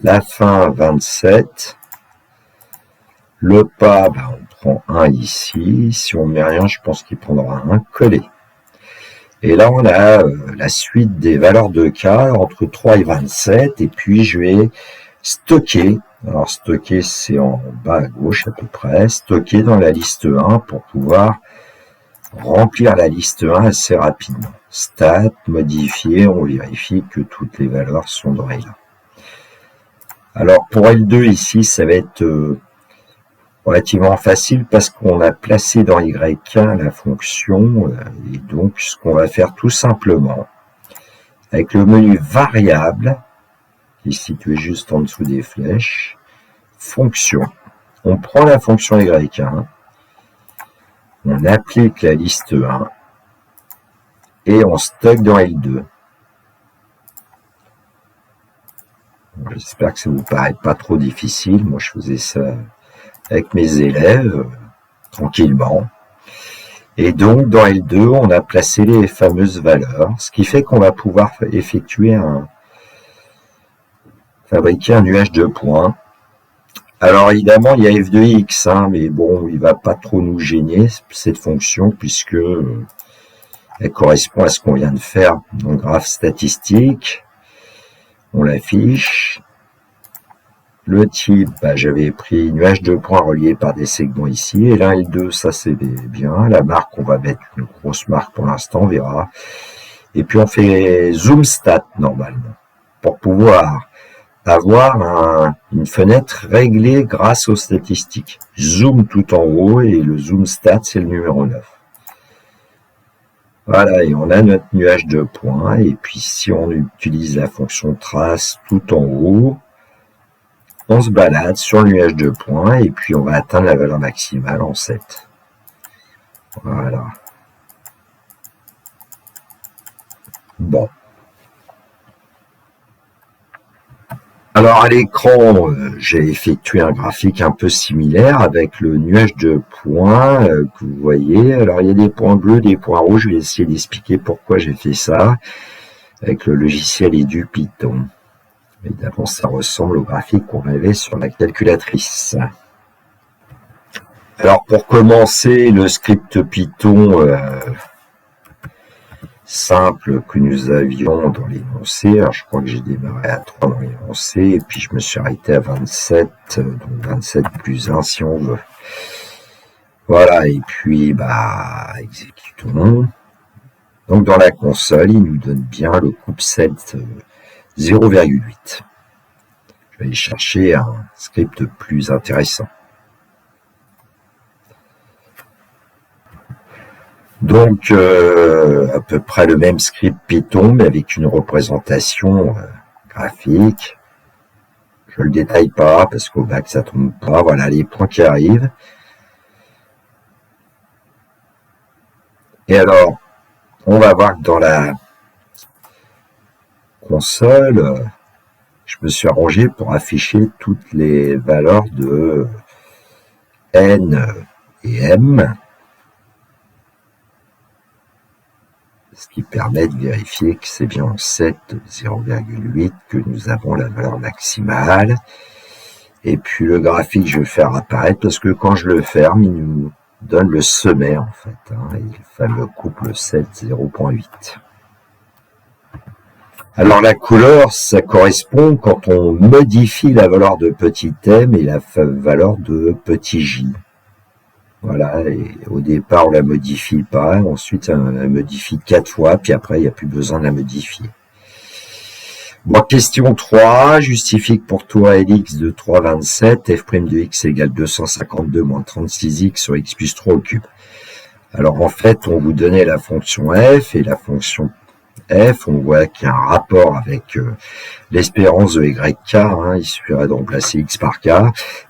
la fin 27, le pas, on prend 1 ici, si on met rien, je pense qu'il prendra 1 collé. Et là on a la suite des valeurs de k entre 3 et 27, et puis je vais stocker. Alors stocker c'est en bas à gauche à peu près, stocker dans la liste 1 pour pouvoir remplir la liste 1 assez rapidement. Stat, modifier, on vérifie que toutes les valeurs sont dans L1. Alors pour L2 ici ça va être relativement facile parce qu'on a placé dans Y1 la fonction et donc ce qu'on va faire tout simplement avec le menu variable qui est situé juste en dessous des flèches, fonction. On prend la fonction Y1, on applique la liste 1 et on stocke dans L2. J'espère que ça vous paraît pas trop difficile. Moi, je faisais ça avec mes élèves, tranquillement. Et donc, dans L2, on a placé les fameuses valeurs, ce qui fait qu'on va pouvoir effectuer fabriquer un nuage de points. Alors évidemment, il y a f de x, mais bon, il va pas trop nous gêner, cette fonction, puisque elle correspond à ce qu'on vient de faire. Donc, graphe statistique, on l'affiche. Le type, j'avais pris nuage de points relié par des segments ici, et l'un et le 2, ça c'est bien. La marque, on va mettre une grosse marque pour l'instant, on verra. Et puis on fait zoom stat normalement, pour pouvoir avoir une fenêtre réglée grâce aux statistiques. Zoom tout en haut et le zoom stat c'est le numéro 9. Voilà, et on a notre nuage de points. Et puis si on utilise la fonction trace tout en haut, on se balade sur le nuage de points et puis on va atteindre la valeur maximale en 7. Voilà. Bon. Alors à l'écran, j'ai effectué un graphique un peu similaire avec le nuage de points que vous voyez. Alors il y a des points bleus, des points rouges. Je vais essayer d'expliquer pourquoi j'ai fait ça avec le logiciel et du Python. Évidemment, ça ressemble au graphique qu'on avait sur la calculatrice. Alors pour commencer, le script Python simple que nous avions dans l'énoncé. Alors, je crois que j'ai démarré à 3 dans l'énoncé, et puis je me suis arrêté à 27, donc 27 plus 1 si on veut. Voilà, et puis, exécutons. Donc, dans la console, il nous donne bien le coupset 0,8. Je vais aller chercher un script plus intéressant. Donc, à peu près le même script Python, mais avec une représentation graphique. Je le détaille pas parce qu'au bac ça tombe pas. Voilà les points qui arrivent. Et alors, on va voir que dans la console, je me suis arrangé pour afficher toutes les valeurs de N et M, ce qui permet de vérifier que c'est bien en 7, 0,8 que nous avons la valeur maximale. Et puis le graphique, je vais le faire apparaître parce que quand je le ferme, il nous donne le sommet en fait, et le fameux couple 7, 0,8. Alors la couleur, ça correspond quand on modifie la valeur de petit m et la valeur de petit j. Voilà, et au départ on la modifie pas, ensuite on la modifie 4 fois, puis après il n'y a plus besoin de la modifier. Bon, question 3, justifie que pour tout Lx de 3,27, f' de x égale 252 moins 36x sur x plus 3 au cube. Alors en fait, on vous donnait la fonction f et la fonction f, on voit qu'il y a un rapport avec l'espérance de yk, il suffirait de remplacer x par k.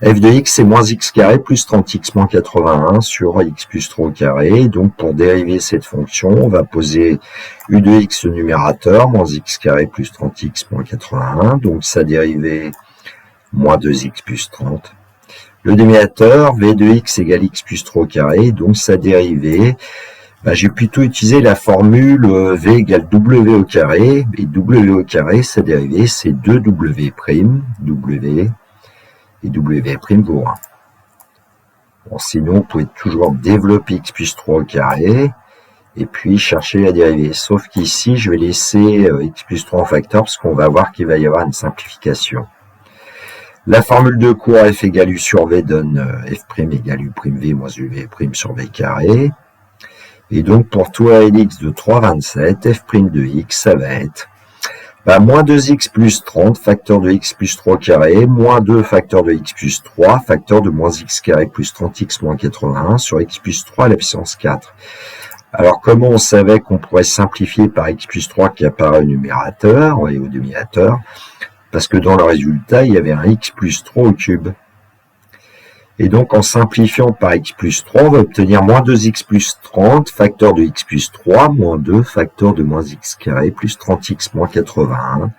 F de x c'est moins x carré plus 30x moins 81 sur x plus 3 au carré. Donc pour dériver cette fonction, on va poser u de x au numérateur, moins x carré plus 30x moins 81. Donc sa dérivée, moins 2x plus 30. Le dénominateur, v de x égale x plus 3 au carré, donc sa dérivée, j'ai plutôt utilisé la formule v égale w au carré, et w au carré, sa dérivée, c'est 2w', w, et w' vaut 1. Bon, sinon, vous pouvez toujours développer x plus 3 au carré, et puis chercher la dérivée. Sauf qu'ici, je vais laisser x plus 3 en facteur, parce qu'on va voir qu'il va y avoir une simplification. La formule de cours f égale u sur v donne f' égale u'v moins uv' sur v carré. Et donc, pour tout Lx de 3,27, f' de x, ça va être moins 2x plus 30, facteur de x plus 3 carré, moins 2 facteur de x plus 3, facteur de moins x carré plus 30x moins 81 sur x plus 3 à la puissance 4. Alors, comment on savait qu'on pourrait simplifier par x plus 3 qui apparaît au numérateur et au dénominateur? Parce que dans le résultat, il y avait un x plus 3 au cube. Et donc, en simplifiant par x plus 3, on va obtenir moins 2x plus 30, facteur de x plus 3, moins 2, facteur de moins x carré, plus 30x moins 81,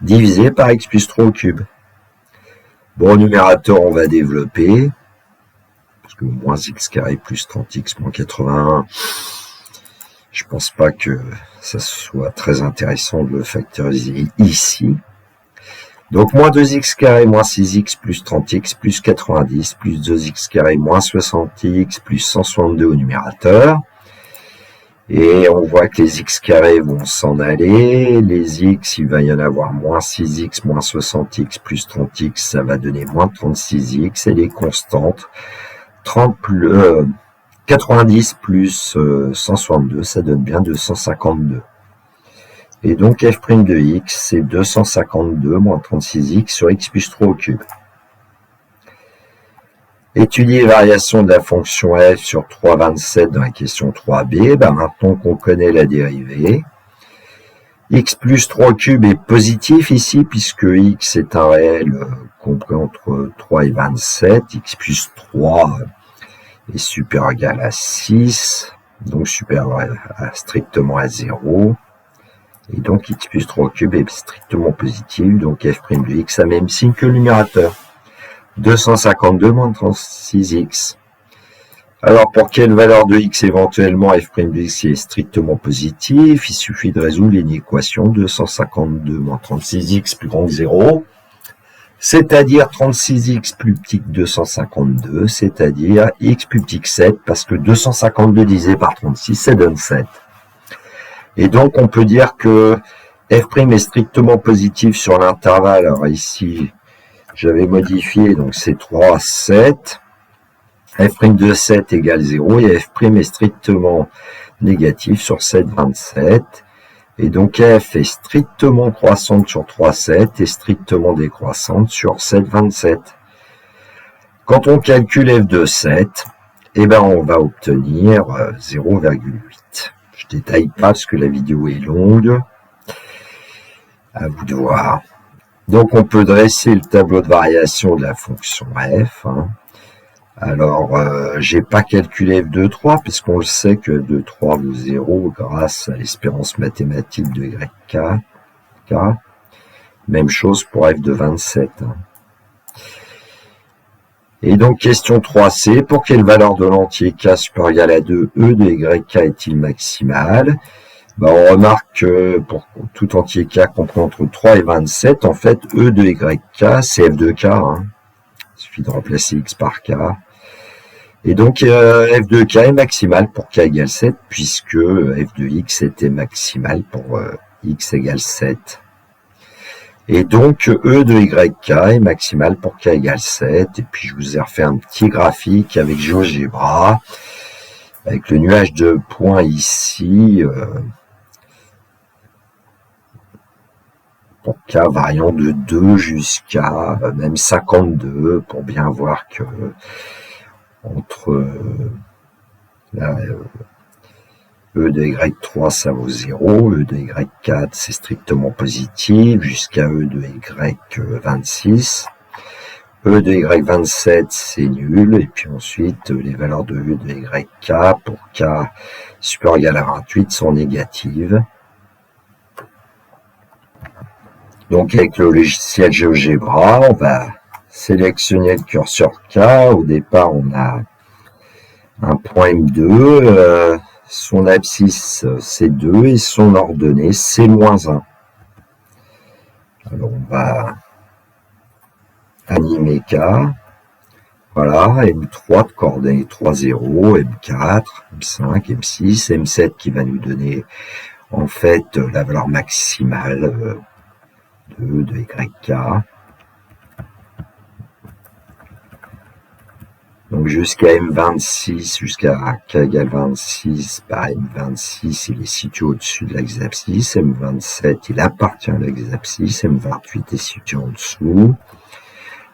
divisé par x plus 3 au cube. Bon, au numérateur, on va développer, parce que moins x carré plus 30x moins 81, je pense pas que ça soit très intéressant de le factoriser ici. Donc, moins 2x carré moins 6x plus 30x plus 90 plus 2x carré moins 60x plus 162 au numérateur. Et on voit que les x carrés vont s'en aller. Les x, il va y en avoir moins 6x moins 60x plus 30x, ça va donner moins 36x. Et les constantes, 90 plus 162, ça donne bien 252. Et donc, f' de x, c'est 252 moins 36x sur x plus 3 au cube. Étudier les variations de la fonction f sur 3,27 dans la question 3b. Maintenant qu'on connaît la dérivée, x plus 3 au cube est positif ici, puisque x est un réel compris entre 3 et 27. X plus 3 est supérieur ou égal à 6, donc supérieur strictement à 0. Et donc, x plus 3 au cube est strictement positif, donc f' de x a même signe que le numérateur. 252 moins 36x. Alors, pour quelle valeur de x éventuellement f' de x est strictement positif, il suffit de résoudre une équation 252 moins 36x plus grand que 0, c'est-à-dire 36x plus petit que 252, c'est-à-dire x plus petit que 7, parce que 252 divisé par 36, ça donne 7. Et donc, on peut dire que f' est strictement positif sur l'intervalle. Alors ici, j'avais modifié, donc c'est 3, 7. f' de 7 égale 0 et f' est strictement négatif sur 7, 27. Et donc, f est strictement croissante sur 3, 7 et strictement décroissante sur 7, 27. Quand on calcule f de 7, on va obtenir 0,8. Je détaille pas parce que la vidéo est longue. À vous de voir. Donc on peut dresser le tableau de variation de la fonction f. Alors, j'ai pas calculé f2,3 puisqu'on le sait que f2,3 vaut 0 grâce à l'espérance mathématique de YK. Même chose pour f de 27. Et donc, question 3c, pour quelle valeur de l'entier k supérieur égal à 2, e de YK est-il maximal? On remarque que pour tout entier k compris entre 3 et 27, en fait, e de YK, c'est f de k. Il suffit de remplacer x par k. Et donc, f de k est maximal pour k égale 7, puisque f de x était maximal pour x égale 7. Et donc, e de yk est maximal pour k égale 7. Et puis, je vous ai refait un petit graphique avec GeoGebra, avec le nuage de points ici, pour k variant de 2 jusqu'à même 52, pour bien voir que entre e de y3 ça vaut 0, e de y4 c'est strictement positif, jusqu'à e de y26, e de y27 c'est nul, et puis ensuite les valeurs de e de yk pour k supérieur égal à 28 sont négatives. Donc avec le logiciel GeoGebra, on va sélectionner le curseur K. Au départ, on a un point M2, son abscisse c'est 2 et son ordonnée c'est -1. Alors on va animer K. Voilà, M3 de coordonnées 3, 0, M4, M5, M6, M7 qui va nous donner en fait la valeur maximale de YK. Donc jusqu'à M26, jusqu'à k égale 26, M26 il est situé au-dessus de l'axe d'abscisse, M27 il appartient à l'axe d'abscisse, M28 est situé en dessous.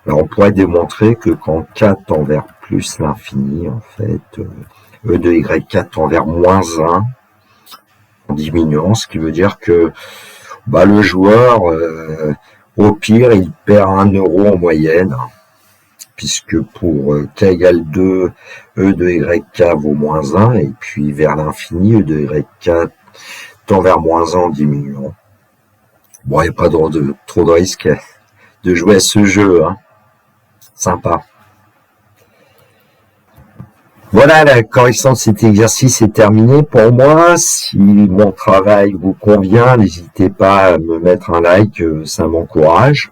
Alors on pourrait démontrer que quand k tend vers plus l'infini, en fait, e de yk tend vers -1 en diminuant, ce qui veut dire que le joueur, au pire, il perd 1 euro en moyenne, puisque pour k égale 2, e de yk vaut -1, et puis vers l'infini, e de yk tend vers -1 en diminuant. Il n'y a pas trop de risque de jouer à ce jeu. Sympa. Voilà, la correction de cet exercice est terminée pour moi. Si mon travail vous convient, n'hésitez pas à me mettre un like, ça m'encourage.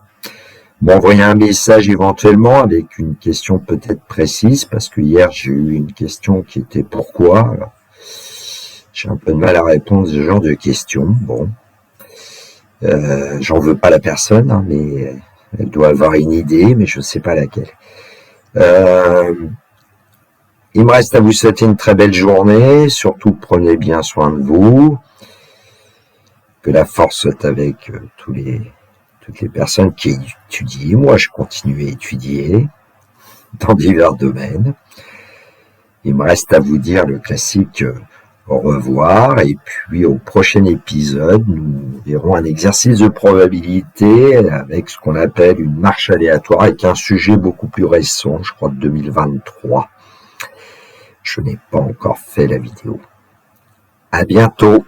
M'envoyer un message éventuellement avec une question peut-être précise, parce que hier j'ai eu une question qui était pourquoi. J'ai un peu de mal à répondre à ce genre de questions. Bon, j'en veux pas la personne, mais elle doit avoir une idée, mais je ne sais pas laquelle. Il me reste à vous souhaiter une très belle journée. Surtout, prenez bien soin de vous. Que la force soit avec toutes les personnes qui étudient. Moi, je continue à étudier dans divers domaines. Il me reste à vous dire le classique au revoir. Et puis, au prochain épisode, nous verrons un exercice de probabilité avec ce qu'on appelle une marche aléatoire, avec un sujet beaucoup plus récent, je crois de 2023. Je n'ai pas encore fait la vidéo. À bientôt.